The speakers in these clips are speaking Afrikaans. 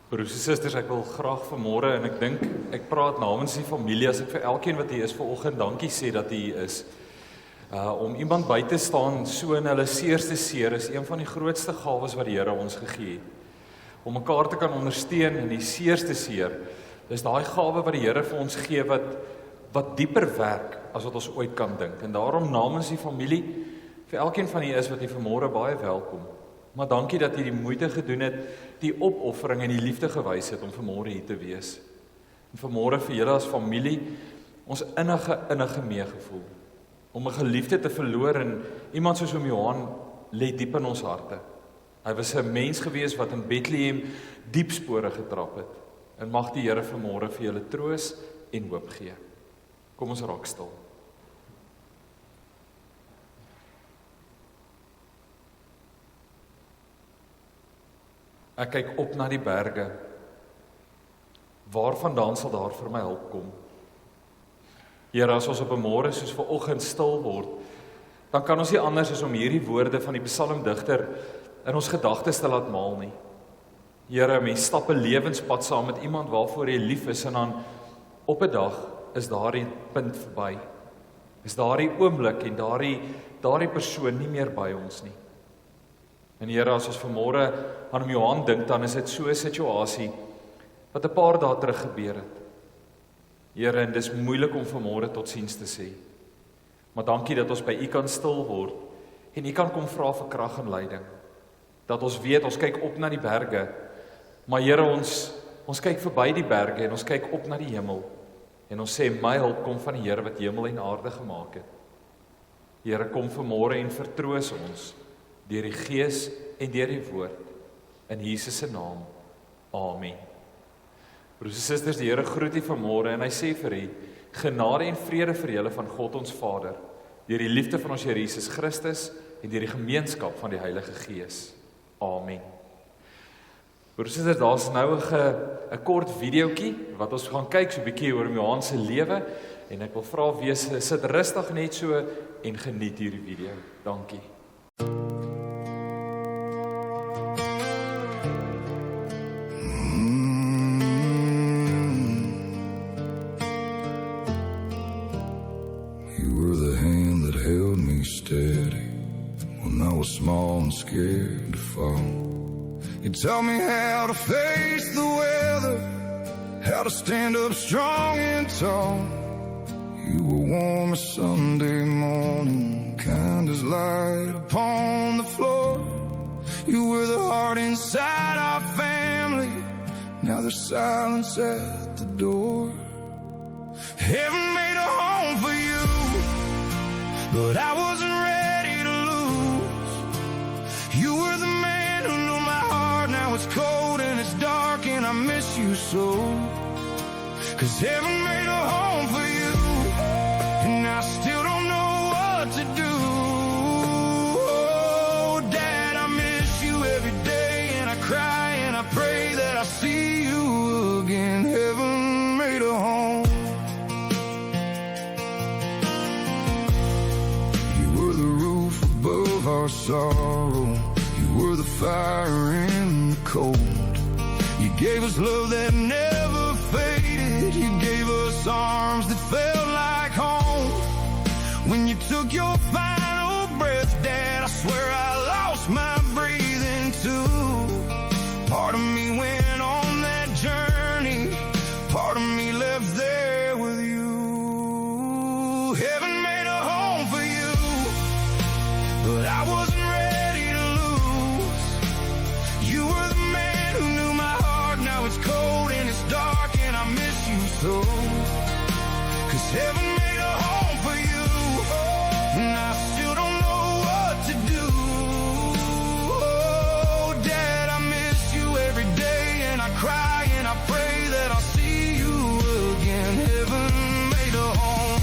Broers en susters, ek wil graag vanmôre en ek dink ek praat namens die familie as ek vir elkeen wat hier is vanoggend dankie sê dat hy hier is. Om iemand by te staan so in hulle seerste seer is een van die grootste gawes wat die Here ons gegee het. Om mekaar te kan ondersteun in die seerste seer, is daai gawe wat die Here vir ons gee wat dieper werk as wat ons ooit kan dink. En daarom namens die familie, vir elkeen van julle is wat hier vanmôre baie welkom. Maar dankie dat jy die moeite gedoen het, die opoffering en die liefde gewys het om vanmôre hier te wees. En vanmôre vir julle as familie, ons innige meegevoel. Om 'n geliefde te verloor en iemand soos oom Johan lê diep in ons harte. Hy was 'n mens gewees wat in Bethlehem diep spore getrap het. En mag die Here vanmôre vir julle troos en hoop gee. Kom ons raak stil. Ek kyk op na die berge. Waarvandaan sal daar vir my hulp kom? Here, as ons op 'n môre soos vanoggend stil word, dan kan ons nie anders as om hierdie woorde van die psalmdigter in ons gedagtes te laat maal nie. Here, mens stap 'n lewenspad saam met iemand waarvoor jy lief is en dan op 'n dag is daardie punt verby. Is daardie oomblik en daardie persoon nie meer by ons nie. En Here, as ons vanmôre aan hom Johan dink, dan is dit so 'n situasie wat 'n paar dae terug gebeur het. Here, en dis moeilik om vanmôre totsiens te sê. Maar dankie dat ons by U kan stil word en U kan kom vra vir krag en leiding. Dat ons weet, ons kyk op na die berge, maar Here, ons kyk verby die berge en ons kyk op na die hemel. En ons sê, my hulp kom van die Here wat hemel en aarde gemaak het. Here, kom vanmôre en vertroos ons deur die Gees en deur die woord. In Jesus se naam. Amen. Broers en susters, die Here groet u vanmôre en hy sê vir u, genade en vrede vir julle van God ons Vader, deur die liefde van ons Here Jesus Christus en deur die gemeenskap van die Heilige Gees. Amen. Broers en susters, daar's nou 'n kort videoetjie wat ons gaan kyk so 'n bietjie oor Johan se lewe en ek wil vra wees sit rustig net so en geniet hierdie video. Dankie. Steady when I was small and scared to fall. You taught me how to face the weather, how to stand up strong and tall. You were warm as Sunday morning, kind as light upon the floor. You were the heart inside our family, now there's silence at the door. Heaven made a home for you, but I wasn't ready to lose. You were the man who knew my heart. Now it's cold and it's dark and I miss you so. 'Cause heaven made a home for you, and I still don't know what to do. Oh, Dad, I miss you every day, and I cry and I pray that I see you again. Heaven made a home. Our sorrow, you were the fire in the cold. You gave us love that never faded. You gave us arms that felt like home. When you took your final breath, Dad, I swear I lost my breathing too. Part of me went on that journey, part of me left there with you. Heaven made a home for you, but I wasn't ready to lose. You were the man who knew my heart. Now it's cold and it's dark and I miss you so. 'Cause heaven made a home for you, and I still don't know what to do. Oh, Dad, I miss you every day, and I cry and I pray that I'll see you again. Heaven made a home.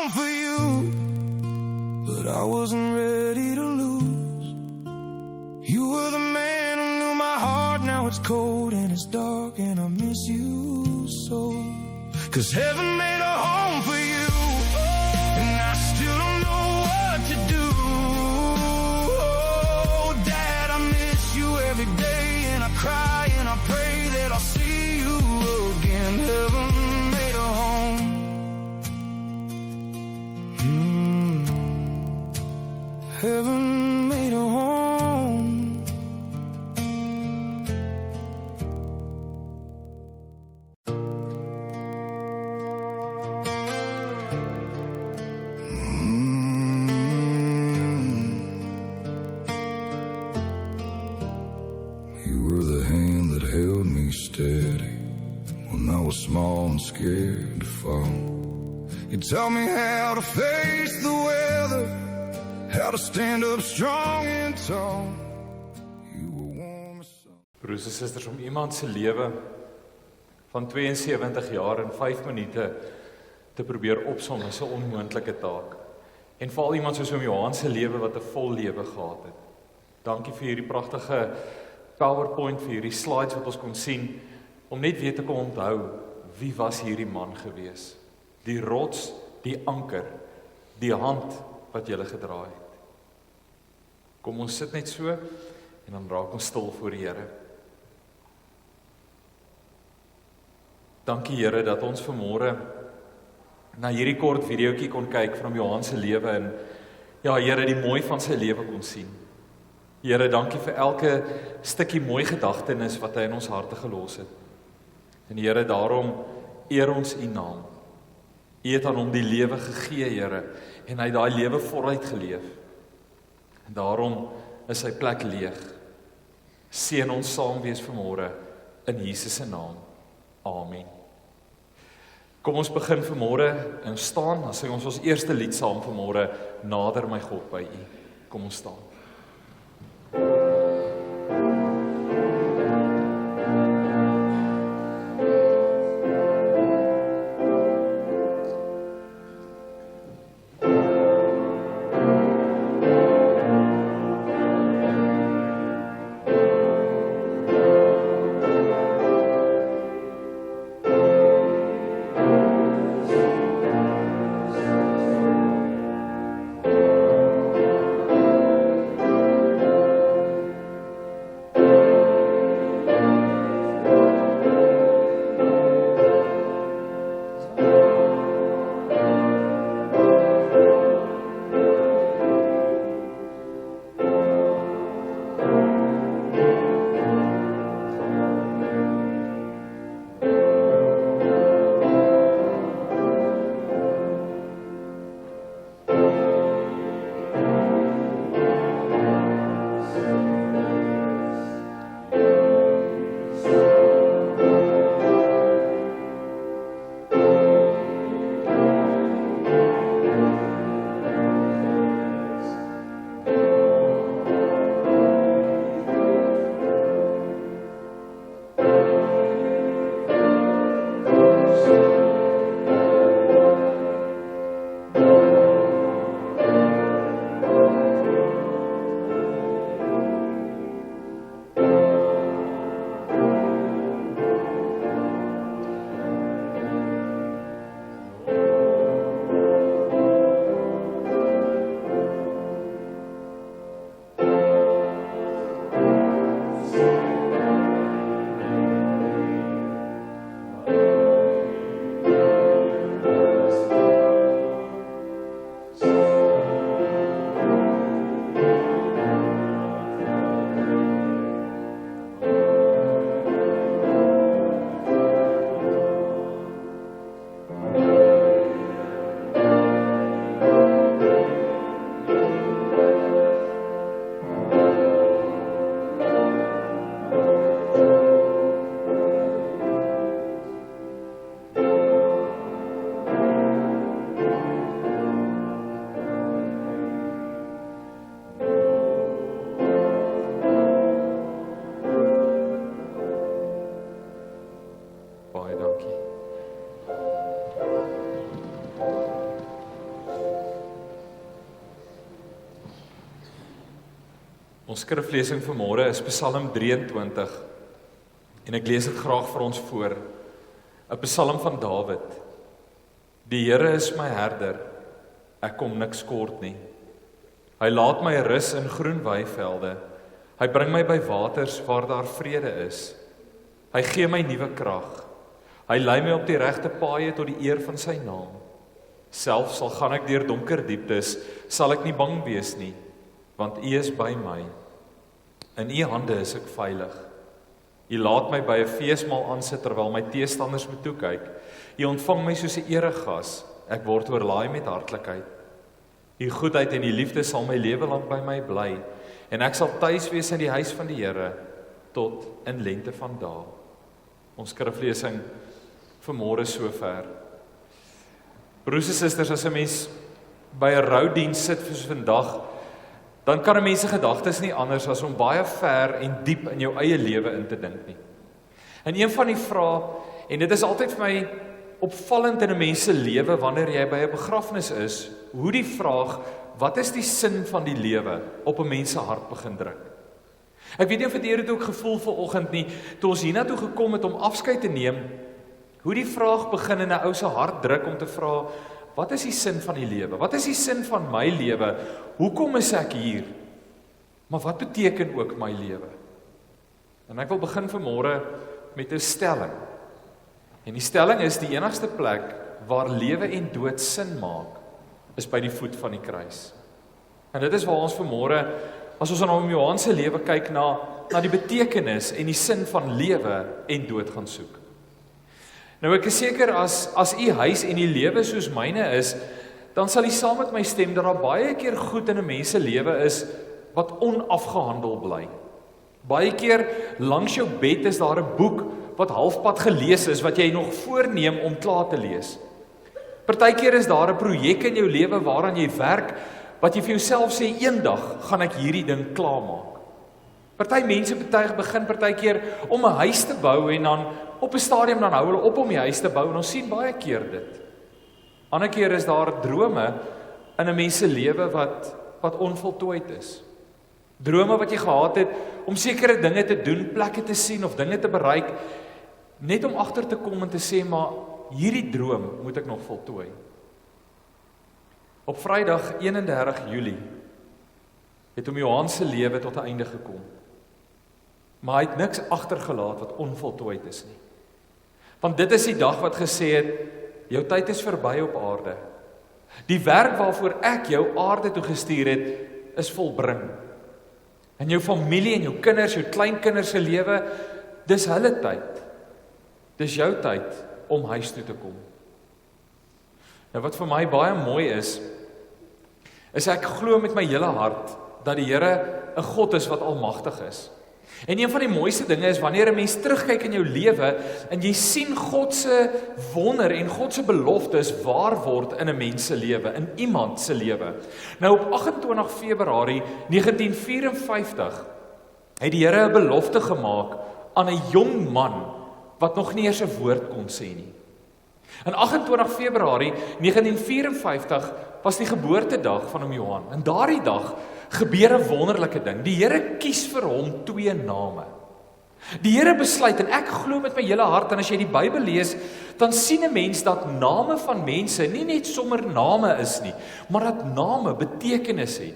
home for you, but I wasn't ready to lose. You were the man who knew my heart. Now it's cold and it's dark and I miss you so. 'Cause heaven made a home for you, and I still don't know what to do. Oh, Dad, I miss you every day, and I cry and I pray that I'll see you again. Heaven made a home. Heaven made a home. You were the hand that held me steady when I was small and scared to fall. You taught me how to face the weather, how to stand up strong and tall. You were warm as sun. Broers en susters, om iemand se lewe van 72 jaar in 5 minute te probeer opsom is 'n onmoontlike taak. En veral iemand soos Johan se lewe wat 'n vol lewe gehad het. Dankie vir hierdie pragtige PowerPoint, vir hierdie slides wat ons kon sien, om net weer te kon onthou, wie was hierdie man gewees? Die rots, die anker, die hand wat jy gedra het. Kom ons sit net so, en dan raak ons stil voor die Here. Dankie Here dat ons vanmôre na hierdie kort videoetjie kon kyk van Johan se lewe en ja Here, die mooi van sy lewe kon sien. Here, dankie vir elke stukkie mooi gedagtenis wat hy in ons harte gelos het. En Here, daarom eer ons U naam. U het aan hom die lewe gegee, Here, en hy het daai lewe voluit geleef. En daarom is sy plek leeg. Seën ons saam wees vanmôre in Jesus se naam. Amen. Kom ons begin vanmôre en staan, dan sing ons eerste lied saam vanmôre, Nader my God by U. Kom ons staan. Ons skriflesing vanmôre is Psalm 23 en ek lees dit graag vir ons voor. 'n Psalm van Dawid. Die Here is my herder, ek kom niks kort nie. Hy laat my rus in groen weivelde. Hy bring my by waters waar daar vrede is. Hy gee my nuwe krag. Hy lei my op die regte paaie tot die eer van sy naam. Selfs al gaan ek deur donker dieptes, sal ek nie bang wees nie, want U is by my. In U hande is ek veilig. U laat my by 'n feesmaal aansit terwyl my teestanders me toekyk. U ontvang my soos 'n eregas. Ek word oorlaai met hartlikheid. U goedheid en U liefde sal my lewe lank by my bly, en ek sal tuis wees in die huis van die Here tot in lengte van dae. Ons skriflesing vanmôre sover. Broers en susters, as 'n mens by 'n roudiens sit soos vandag, dan kan 'n mens se gedagtes nie anders as om baie ver en diep in jou eie lewe in te dink nie. En een van die vrae, en dit is altyd vir my opvallend in 'n mens se lewe wanneer jy by 'n begrafnis is, hoe die vraag, wat is die sin van die lewe, op 'n mens se hart begin druk. Ek weet nie of dit ook gevoel vanoggend nie, toe ons hiernatoe gekom het om afskeid te neem, hoe die vraag begin in 'n ou se hart druk om te vra, wat is die sin van die lewe? Wat is die sin van my lewe? Hoekom is ek hier? Maar wat beteken ook my lewe? En ek wil begin vanmôre met 'n stelling. En die stelling is, die enigste plek waar lewe en dood sin maak, is by die voet van die kruis. En dit is waar ons vanmôre, as ons na Johan se lewe kyk, na die betekenis en die sin van lewe en dood gaan soek. Nou ek is seker, as u huis en die lewe soos myne is, dan sal u saam met my stem dat daar baie keer goed in 'n mens se lewe is wat onafgehandel bly. Baie keer langs jou bed is daar 'n boek wat halfpad gelees is, wat jy nog voorneem om klaar te lees. Partykeer is daar 'n projek in jou lewe waaraan jy werk, wat jy vir jouself sê, eendag gaan ek hierdie ding klaarmaak. Party mense begin partykeer om 'n huis te bou en dan op 'n stadium dan hou hulle op om die huis te bou en ons sien baie keer dit. Ander keer is daar drome in 'n mens se lewe wat onvoltooid is. Drome wat jy gehad het om sekere dinge te doen, plekke te sien of dinge te bereik, net om agter te kom en te sê, maar hierdie droom moet ek nog voltooi. Op Vrydag 31 Julie het Johan se lewe tot 'n einde gekom. Maar hy het niks agtergelaat wat onvoltooid is nie. Want dit is die dag wat gesê het, jou tyd is verby op aarde. Die werk waarvoor ek jou aarde toe gestuur het, is volbring. En jou familie en jou kinders, jou kleinkinders se lewe, dis hulle tyd. Dis jou tyd om huis toe te kom. Nou wat vir my baie mooi is ek glo met my hele hart dat die Here 'n God is wat almagtig is. En een van die mooiste dinge is wanneer 'n mens terugkyk in jou lewe en jy sien God se wonder en God se beloftes waar word in 'n mens se lewe, in iemand se lewe. Nou op 28 Februarie 1954 het die Here 'n belofte gemaak aan 'n jong man wat nog nie eers 'n woord kon sê nie. En 28 Februarie 1954 was die geboortedag van Johan. En daardie dag gebeur 'n wonderlike ding. Die Here kies vir hom 2 name. Die Here besluit, en ek glo met my hele hart, en as jy die Bybel lees, dan sien 'n mens dat name van mense nie net sommer name is nie, maar dat name betekenis het.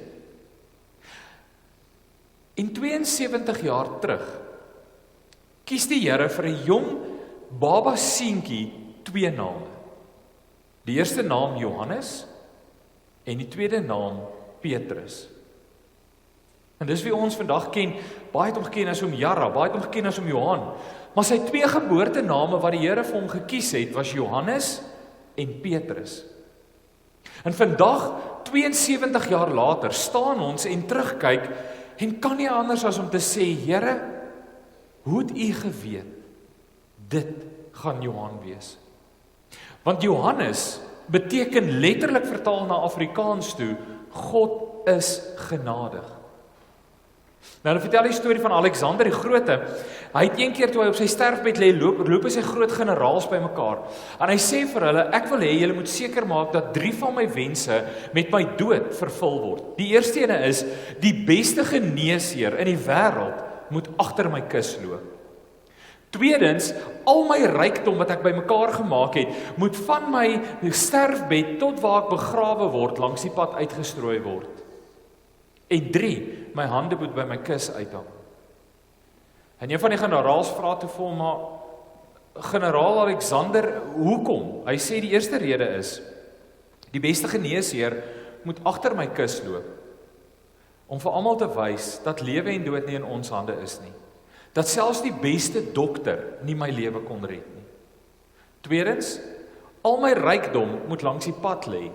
In 72 jaar terug kies die Here vir 'n jong baba seentjie 2 name. Die eerste naam Johannes en die tweede naam Petrus. En dis wie ons vandag ken, baie het hom geken as Jara, baie het hom geken as Johan. Maar sy 2 geboortename wat die Here vir hom gekies het, was Johannes en Petrus. En vandag, 72 jaar later, staan ons en terugkyk en kan nie anders as om te sê, Here, hoe het U geweet? Dit gaan Johan wees. Want Johannes beteken letterlik vertaal na Afrikaans toe, God is genadig. Nou, dan vertel die storie van Alexander die Grote. Hy het een keer toe hy op sy sterfbed lê, loop hy sy groot generaals bymekaar. En hy sê vir hulle, ek wil hê julle moet seker maak dat 3 van my wense met my dood vervul word. Die eerste ene is, die beste geneesheer in die wêreld moet agter my kus loop. Tweedens, al my rykdom wat ek bymekaar gemaak het, moet van my sterfbed tot waar ek begrawe word, langs die pad uitgestrooi word. En 3, my hande moet by my kus uithang. En een van die generaals vra toe vir hom, maar generaal Alexander, hoekom? Hy sê die eerste rede is, die beste geneesheer moet agter my kus loop, om vir almal te wys dat lewe en dood nie in ons hande is nie. Dat selfs die beste dokter nie my lewe kon red nie. Tweedens, al my rykdom moet langs die pad lê,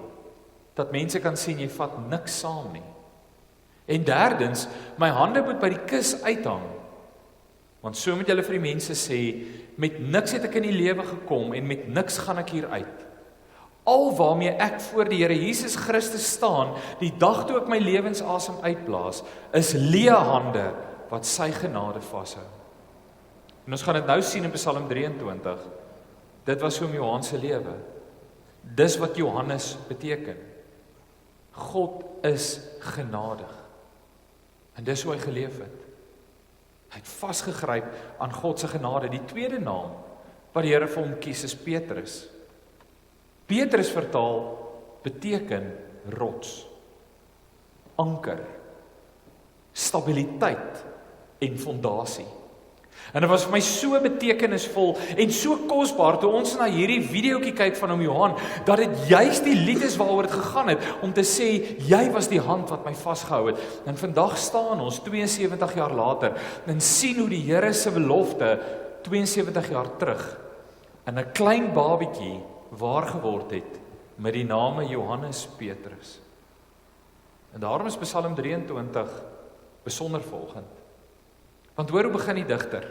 dat mense kan sien jy vat niks saam nie. En derdens, my hande moet by die kus uithang, want so moet julle vir die mense sê, met niks het ek in die lewe gekom en met niks gaan ek hier uit. Al waarmee ek voor die Here Jesus Christus staan, die dag toe ek my lewensasem uitblaas, is leë hande wat sy genade vashou. En ons gaan dit nou sien in Psalm 23. Dit was oom Johan se lewe. Dis wat Johannes beteken. God is genadig. En dis hoe hy geleef het. Hy het vasgegryp aan God se genade. Die tweede naam wat die Here vir hom kies is Petrus. Petrus vertaal beteken rots, anker, stabiliteit en fondasie. En dit was vir my so betekenisvol en so kosbaar toe ons na hierdie videoetjie kyk van oom Johan, dat dit juist die lied is waaroor dit gegaan het, om te sê, jy was die hand wat my vasgehou het. En vandag staan ons 72 jaar later en sien hoe die Here se belofte 72 jaar terug in 'n klein babietjie waar geword het met die name Johannes Petrus. En daarom is Psalm 23 besonder volgend. Want hoor hoe begin die digter.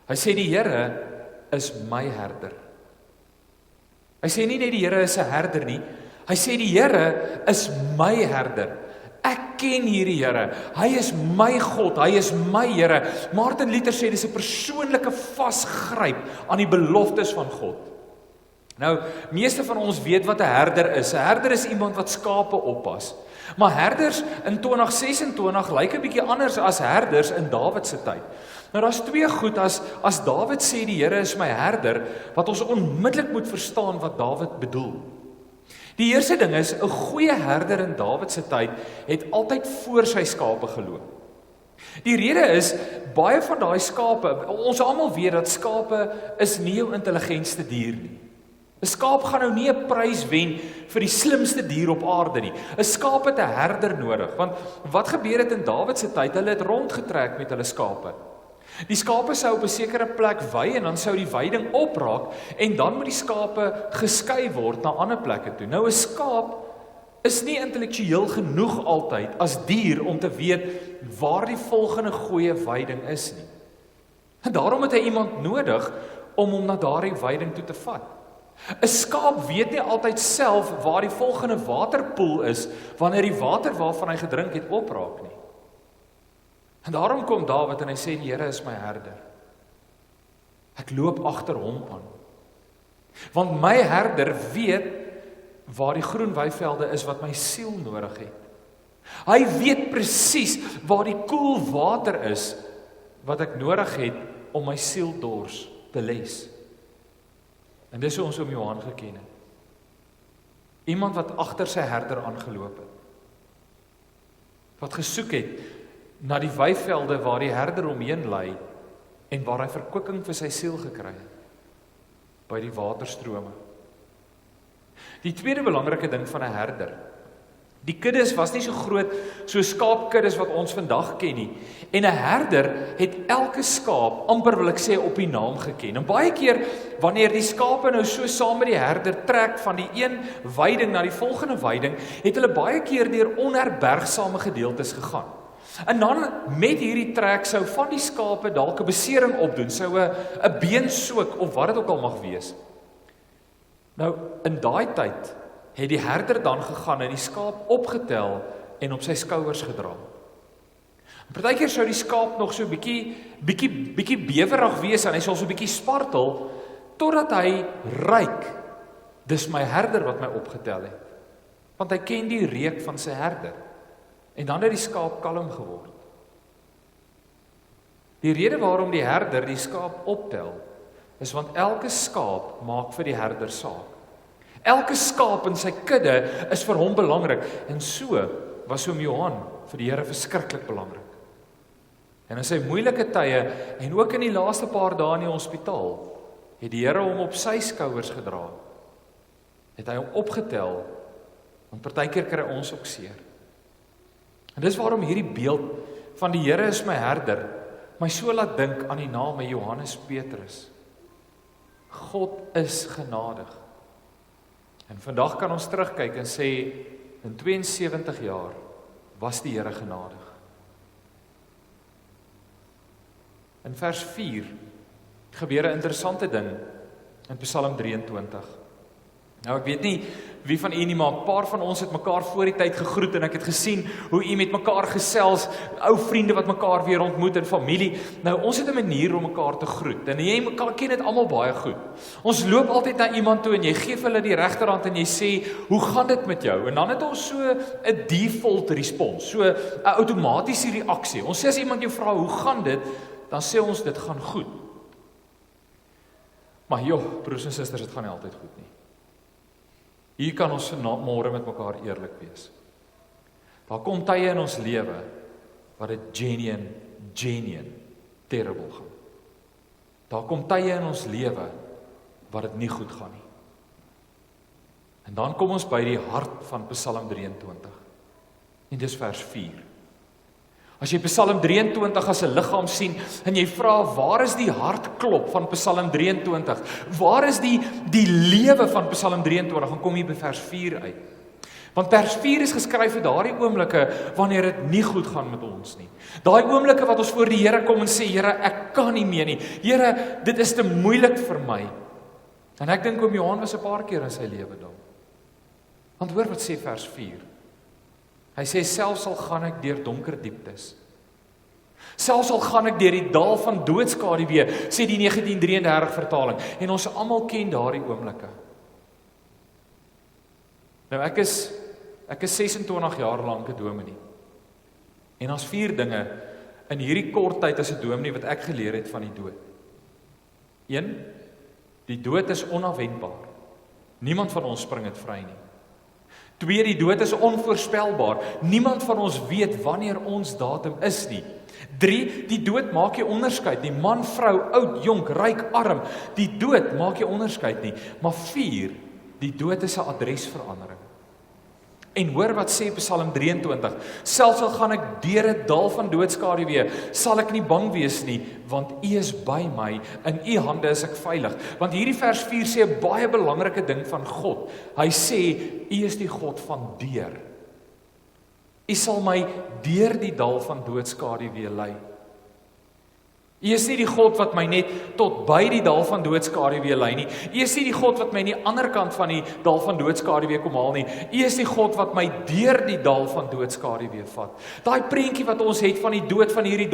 Hy sê die Here is my herder. Hy sê nie net die Here is 'n herder nie, hy sê die Here is my herder. Ek ken hierdie Here, hy is my God, hy is my Here. Martin Luther sê dis 'n persoonlike vasgryp aan die beloftes van God. Nou, meeste van ons weet wat 'n herder is. 'n Herder is iemand wat skape oppas. Maar herders in 2026 lyk 'n bietjie anders as herders in Dawid se tyd. Nou daar's twee goed as Dawid sê die Here is my herder, wat ons onmiddellik moet verstaan wat Dawid bedoel. Die eerste ding is 'n goeie herder in Dawid se tyd het altyd voor sy skape geloop. Die rede is baie van daai skape, ons almal weet dat skape is nie jou intelligentste dier nie. 'n Skaap gaan nou nie 'n prys wen vir die slimste dier op aarde nie. 'n Skaap het 'n herder nodig, want wat gebeur het in Dawid se tyd? Hulle het rondgetrek met hulle skape. Die skape sou op 'n sekere plek wei en dan sou die weiding opraak en dan moet die skape geskei word na ander plekke toe. Nou 'n skaap is nie intellektueel genoeg altyd as dier om te weet waar die volgende goeie weiding is nie. En daarom het hy iemand nodig om hom na daardie weiding toe te vat. 'n Skaap weet nie altyd self waar die volgende waterpoel is wanneer die water waarvan hy gedrink het opraak nie. En daarom kom Dawid en hy sê die Here is my herder. Ek loop agter hom aan. Want my herder weet waar die groen weivelde is wat my siel nodig het. Hy weet presies waar die koel water is wat ek nodig het om my siel dors te les. En dis hoe ons oom Johan geken het. Iemand wat agter sy herder aangeloop het. Wat gesoek het na die weivelde waar die herder omheen lê en waar hy verkwikking vir sy siel gekry het. By die waterstrome. Die tweede belangrike ding van 'n herder. Die kuddes was nie so groot so skaapkuddes wat ons vandag ken nie. En 'n herder het elke skaap amper wil ek sê op die naam geken. En baie keer wanneer die skape nou so saam met die herder trek van die een weiding na die volgende weiding, het hulle baie keer deur onherbergsame gedeeltes gegaan. En dan met hierdie trek sou van die skape dalk 'n besering opdoen, sou 'n been soek of wat dit ook al mag wees. Nou in daai tyd het die herder dan gegaan en die skaap opgetel en op sy skouers gedra. Partykeer sou die skaap nog so bietjie bewerig wees en hy sal so bietjie spartel totdat hy ruik. Dis my herder wat my opgetel het. Want hy ken die reuk van sy herder. En dan het die skaap kalm geword. Die rede waarom die herder die skaap optel, is want elke skaap maak vir die herder saak. Elke skaap in sy kudde is vir hom belangrik. En so was oom Johan vir die Here verskriklik belangrik. En in sy moeilike tye, en ook in die laaste paar dae in die hospitaal, het die Here hom op sy skouers gedra. Het hy hom opgetel, want partykeer kry ons ook seer. En dis waarom hierdie beeld van die Here is my herder, my so laat dink aan die name Johannes Petrus. God is genadig. En vandag kan ons terugkyk en sê, in 72 jaar was die Here genadig. In vers 4 gebeur 'n interessante ding in Psalm 23. Nou ek weet nie wie van u nie, maar 'n paar van ons het mekaar voor die tyd gegroet en ek het gesien hoe u met mekaar gesels, ou vriende wat mekaar weer ontmoet en familie. Nou ons het 'n manier om mekaar te groet en jy ken dit almal baie goed. Ons loop altyd na iemand toe en jy gee vir hulle die regterhand en jy sê, "Hoe gaan dit met jou?" En dan het ons so 'n default respons, so 'n outomatiese reaksie. Ons sê as iemand jou vra, "Hoe gaan dit?" dan sê ons, "Dit gaan goed." Maar broers en susters, dit gaan nie altyd goed nie. Hier kan ons môre met mekaar eerlik wees. Daar kom tye in ons lewe waar dit genuine terrible gaan. Daar kom tye in ons lewe waar dit nie goed gaan nie. En dan kom ons by die hart van Psalm 23. En dis vers 4. As jy Psalm 23 as 'n liggaam sien en jy vra, waar is die hartklop van Psalm 23? Waar is die lewe van Psalm 23? Dan kom jy by vers 4 uit. Want vers 4 is geskryf vir daardie oomblikke wanneer dit nie goed gaan met ons nie. Daai oomblikke wat ons voor die Here kom en sê, Here, ek kan nie meer nie. Here, dit is te moeilik vir my. En ek dink oom Johan was 'n paar keer in sy lewe daar. Want hoor wat sê vers 4. Hy sê, selfs al gaan ek deur donker dieptes. Selfs al gaan ek deur die dal van doodskaduwee, sê die 1933 vertaling. En ons almal ken daardie oomblikke. Nou ek is 26 jaar lank 'n dominee. En daar's 4 dinge in hierdie kort tyd as 'n dominee wat ek geleer het van die dood. 1. Die dood is onafwendbaar. Niemand van ons spring dit vry nie. 2. Die dood is onvoorspelbaar. Niemand van ons weet wanneer ons datum is nie. 3. Die dood maak nie onderskeid nie. Man, vrou, oud, jonk, ryk, arm. Die dood maak nie onderskeid nie. Maar 4. Die dood is 'n adresverandering. En hoor wat sê Psalm 23. Selfs al gaan ek deur 'n dal van doodskaduwee, sal ek nie bang wees nie, want U is by my, in U hande is ek veilig. Want hierdie vers 4 sê 'n baie belangrike ding van God. Hy sê, U is die God van deur. U sal my deur die dal van doodskaduwee lei. U is nie die God wat my net tot by die dal van doodskaduwee lei nie. U is nie die God wat my aan die ander kant van die dal van doodskaduwee kom haal nie. U is die God wat my deur die dal van doodskaduwee vat. Daai prentjie wat ons het van die dood van hierdie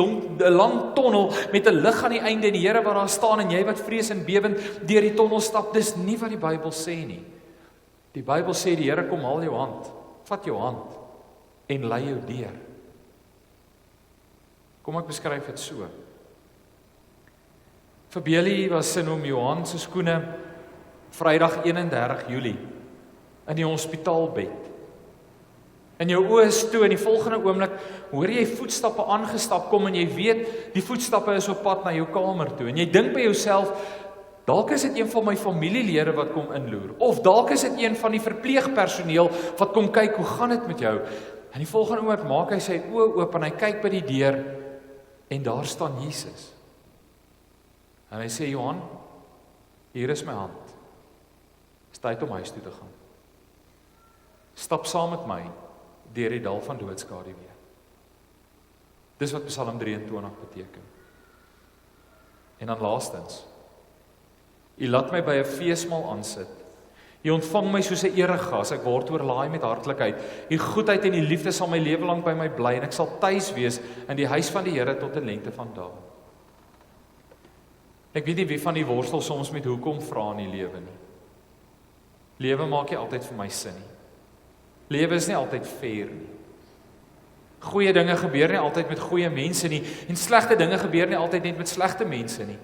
lang tonnel met 'n lig aan die einde en die Here wat daar staan en jy wat vrees en bewend deur die tonnel stap, dis nie wat die Bybel sê nie. Die Bybel sê die Here kom haal jou hand, vat jou hand en lei jou deur. Kom ek beskryf dit so. Verbeel was in oom Johan se skoene Vrydag 31 Julie in die hospitaalbed. En jou oë is toe en die volgende oomblik hoor jy voetstappe aangestap kom en jy weet die voetstappe is op pad na jou kamer toe. En jy dink by jouself, dalk is dit een van my familielede wat kom inloer. Of dalk is dit een van die verpleegpersoneel wat kom kyk, hoe gaan dit met jou? En die volgende oomblik maak hy sy oë oop en hy kyk by die deur en daar staan Jesus. En hy sê, Johan, hier is my hand. Is tyd om huis toe te gaan. Stap saam met my deur die dal van doodskaduwee. Dis wat Psalm 23 beteken. En dan laastens, U laat my by 'n feesmaal aansit. U ontvang my soos 'n eregas, ek word oorlaai met hartlikheid. U goedheid en U liefde sal my lewe lank by my bly en ek sal tuis wees in die huis van die Here tot 'n lengte van dae. Ek weet nie wie van die worstel soms met hoekom vra in die lewe nie. Lewe maak nie altyd vir my sin nie. Lewe is nie altyd fair nie. Goeie dinge gebeur nie altyd met goeie mense nie en slegte dinge gebeur nie altyd net met slegte mense nie.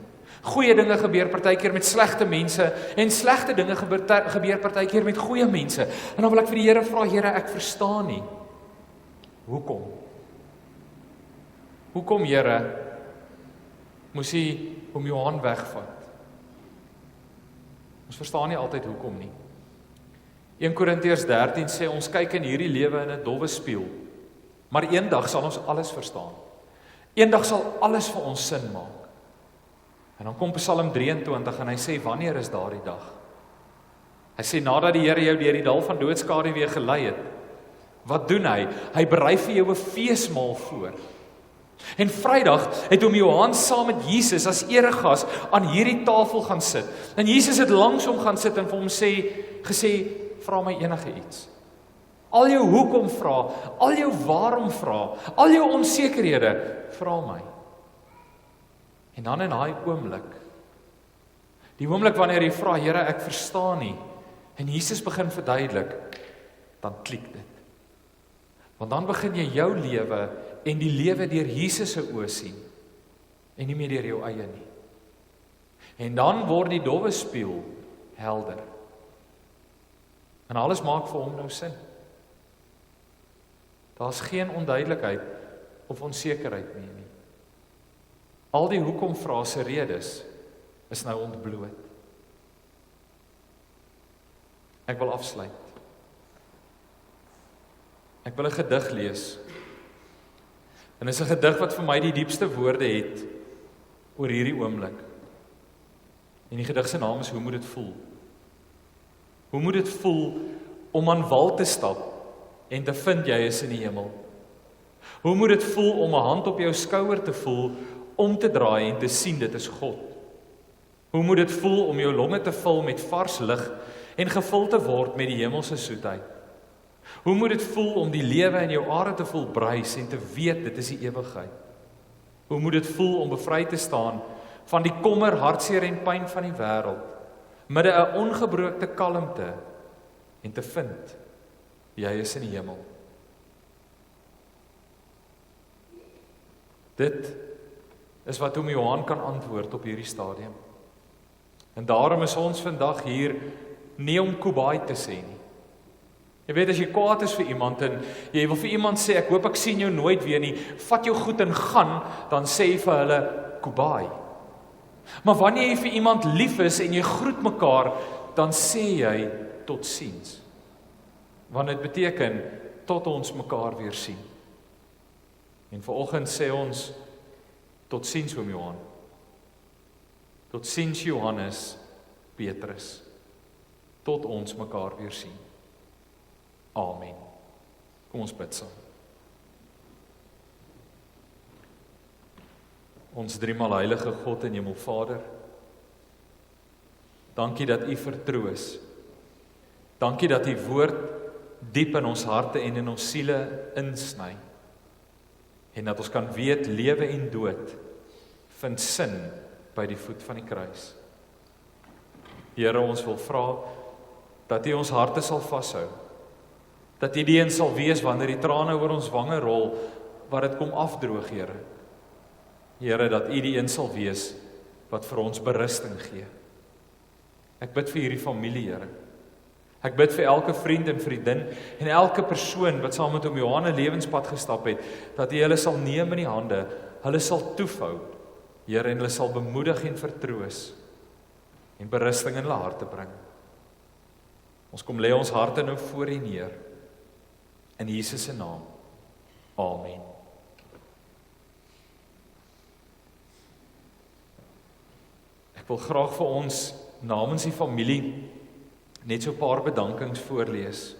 Goeie dinge gebeur partykeer met slegte mense en slegte dinge gebeur partykeer met goeie mense. En dan wil ek vir die Here vra, Here, ek verstaan nie. Hoekom? Hoekom, Here, moes U om Johan wegvat? Ons verstaan nie altyd hoekom nie. 1 Korintiërs 13 sê ons kyk in hierdie lewe in 'n dowwe spieël, maar eendag sal ons alles verstaan. Eendag sal alles vir ons sin maak. En dan kom Psalm 23 en hy sê, wanneer is daardie dag? Hy sê, nadat die Here jou deur die dal van doodskade weer gelei het, wat doen hy? Hy berei vir jou 'n feesmaal voor. En Vrydag het hom Johan saam met Jesus as eregas aan hierdie tafel gaan sit. En Jesus het langs hom gaan sit en vir hom gesê, vra my enige iets. Al jou hoekom vra, al jou waarom vra, al jou onsekerhede, vra my. En dan in daai oomblik, die oomblik wanneer jy vra, Here, ek verstaan nie, en Jesus begin verduidelik, dan klik dit. Want dan begin jy jou lewe en die lewe deur Jesus se oë sien, en nie meer deur jou eie nie. En dan word die dowwe spieël helder. En alles maak vir hom nou sin. Daar's geen onduidelikheid of onsekerheid meer nie. Al die hoekom vra se redes is nou ontbloot. Ek wil afsluit. Ek wil 'n gedig lees. En dit is 'n gedig wat vir my die diepste woorde het oor hierdie oomblik. En die gedig se naam is Hoe moet dit voel? Hoe moet dit voel om aan wal te stap en te vind jy is in die hemel? Hoe moet dit voel om 'n hand op jou skouer te voel, om te draai en te sien dit is God? Hoe moet dit voel om jou longe te vul met vars lug en gevul te word met die hemelse soetheid? Hoe moet dit voel om die lewe in jou are te voel bruis en te weet dit is die ewigheid? Hoe moet dit voel om bevry te staan van die kommer, hartseer en pyn van die wêreld, midde 'n ongebrookte kalmte en te vind jy is in die hemel? Dit is wat oom Johan kan antwoord op hierdie stadium. En daarom is ons vandag hier nie om kubai te sê nie. Jy weet, as jy kwaad is vir iemand en jy wil vir iemand sê, ek hoop ek sien jou nooit weer nie, vat jou goed en gaan, dan sê jy vir hulle kubai. Maar wanneer jy vir iemand lief is en jy groet mekaar, dan sê jy totsiens. Want dit beteken tot ons mekaar weer sien. En vanoggend sê ons totsiens oom Johan. Totsiens Johannes, Petrus. Tot ons mekaar weer sien. Amen. Kom ons bid saam. Ons driemaal heilige God en Hemelvader, dankie dat U vertroos. Dankie dat U woord diep in ons harte en in ons siele insny. En dat ons kan weet, lewe en dood vind sin by die voet van die kruis. Here, ons wil vra dat U ons harte sal vashou. Dat U die een sal wees wanneer die trane oor ons wange rol, wat dit kom afdroog, Here. Here, dat U die een sal wees wat vir ons berusting gee. Ek bid vir hierdie familie, Here. Ek bid vir elke vriend en vriendin en elke persoon wat saam met oom Johan 'n lewenspad gestap het, dat U hulle sal neem in die hande, hulle sal toefou, Here, en hulle sal bemoedig en vertroos en berusting in hulle harte bring. Ons kom lê ons harte nou voor U neer. In Jesus se naam. Amen. Ek wil graag vir ons namens die familie net so 'n paar bedankings voorlees.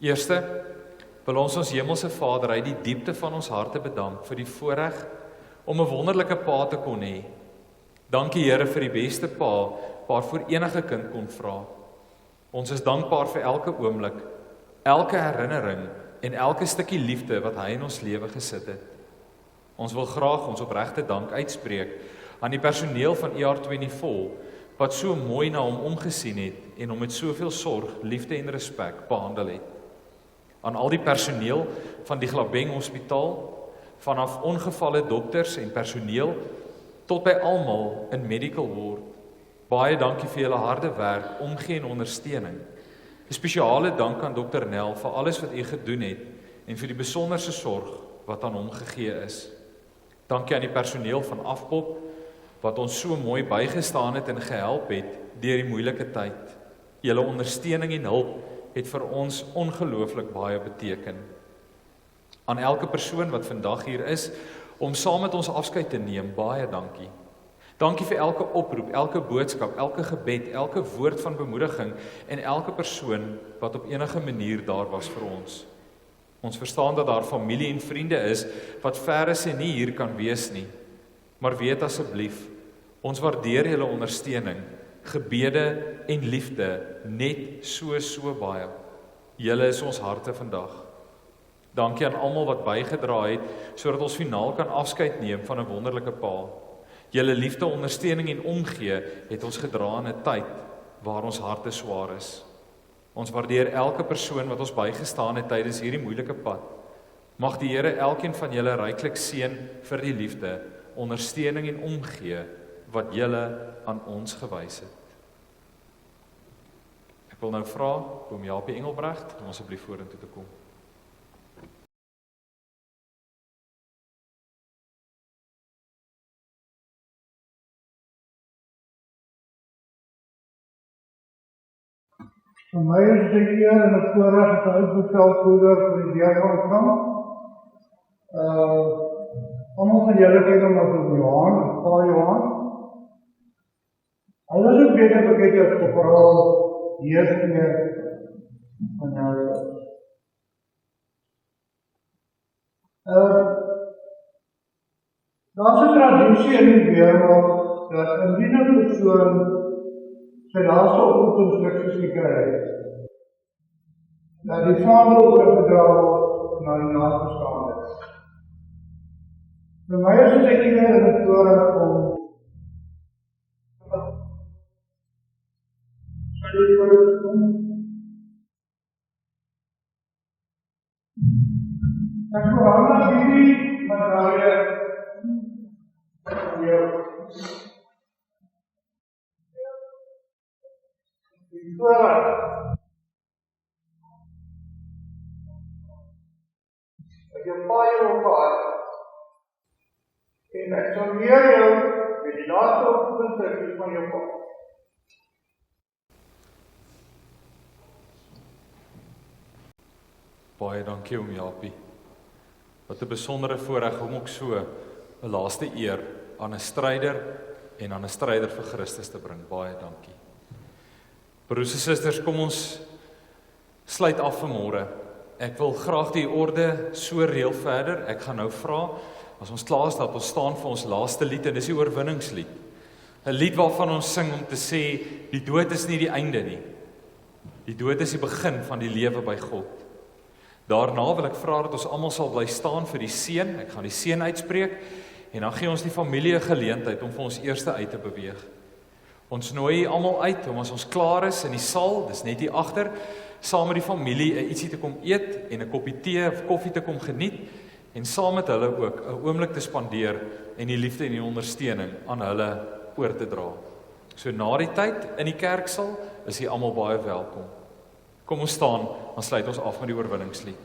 Eerste, wil ons hemelse Vader uit die diepte van ons harte bedank vir die voorreg om 'n wonderlike pa te kon hê. Dankie Here vir die beste pa waarvoor enige kind kon vra. Ons is dankbaar vir elke oomblik, elke herinnering en elke stukkie liefde wat hy in ons lewe gesit het. Ons wil graag ons opregte dank uitspreek aan die personeel van ER24 wat so mooi na hom omgesien het en hom met soveel sorg, liefde en respek behandel het. Aan al die personeel van die Glabeng Hospitaal, vanaf ongevalle dokters en personeel tot by almal in medical ward. Baie dankie vir julle harde werk, omgee en ondersteuning. 'n Spesiale dank aan Dr. Nel vir alles wat u gedoen het en vir die besonderse sorg wat aan hom gegee is. Dankie aan die personeel van Afpop wat ons so mooi bygestaan het en gehelp het deur die moeilike tyd. Julle ondersteuning en hulp het vir ons ongelooflik baie beteken. Aan elke persoon wat vandag hier is om saam met ons afskeid te neem, baie dankie. Dankie vir elke oproep, elke boodskap, elke gebed, elke woord van bemoediging en elke persoon wat op enige manier daar was vir ons. Ons verstaan dat daar familie en vriende is wat ver is en nie hier kan wees nie. Maar weet asseblief, ons waardeer julle ondersteuning, gebede en liefde net so baie. Julle is ons harte vandag. Dankie aan almal wat bygedra het sodat ons finaal kan afskeid neem van 'n wonderlike pa. Julle liefde, ondersteuning en omgee het ons gedra in 'n tyd waar ons harte swaar is. Ons waardeer elke persoon wat ons bygestaan het tydens hierdie moeilike pad. Mag die Here elkeen van julle ryklik seën vir die liefde, ondersteuning en omgee wat julle aan ons gewys het. Ek wil nou vra oom Japie Engelbrecht om asseblief vorentoe te kom. Vir my is dit eer en 'n voorreg as 'n oudboetelvoerder vir die deurgang. Almal van julle ken hom as Johan, Pa Johan. Hy was ook beter bekend as korporaal heersheer van daar's 'n tradisie in die weermag dat indien 'n persoon sy laaste oproepinstruksies gekry het, dat die vaandel oorgedra word na die nabestaandes. Vir my is dit 'n eer en 'n voorreg om ek verhandig hierdie medaille aan jou. Die voorreg dat jou baie opgehad en ek sal leer jou met die laaste oproepinstruksies van jou pa. Baie dankie oom Japie. Wat 'n besondere voorreg om ook so 'n laaste eer aan 'n stryder en aan 'n stryder vir Christus te bring. Baie dankie. Broers en susters, kom ons sluit af vanmôre. Ek wil graag die orde so reël verder. Ek gaan nou vra, as ons klaar is, dat ons staan vir ons laaste lied en dis die oorwinningslied. 'n Lied waarvan ons sing om te sê, die dood is nie die einde nie. Die dood is die begin van die lewe by God. Daarna wil ek vra dat ons almal sal bly staan vir die seën. Ek gaan die seën uitspreek en dan gee ons die familie 'n geleentheid om vir ons eerste uit te beweeg. Ons nooi almal uit om as ons klaar is in die saal, dis net hier agter, saam met die familie ietsie te kom eet en 'n koppie tee of koffie te kom geniet en saam met hulle ook 'n oomblik te spandeer en die liefde en die ondersteuning aan hulle oor te dra. So na die tyd in die kerksaal is jy almal baie welkom. Kom ons staan, dan sluit ons af met die oorwinningslied.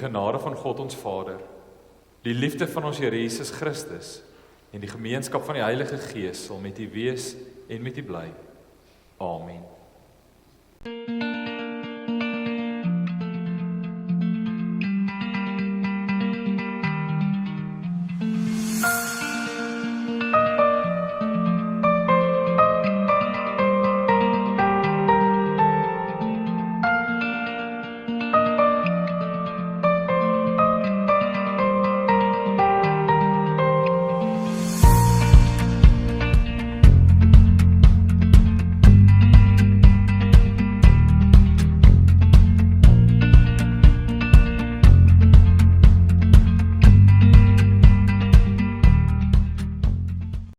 genade van God ons Vader, die liefde van ons Here Jesus Christus en die gemeenskap van die Heilige Gees sal met u wees en met u bly. Amen.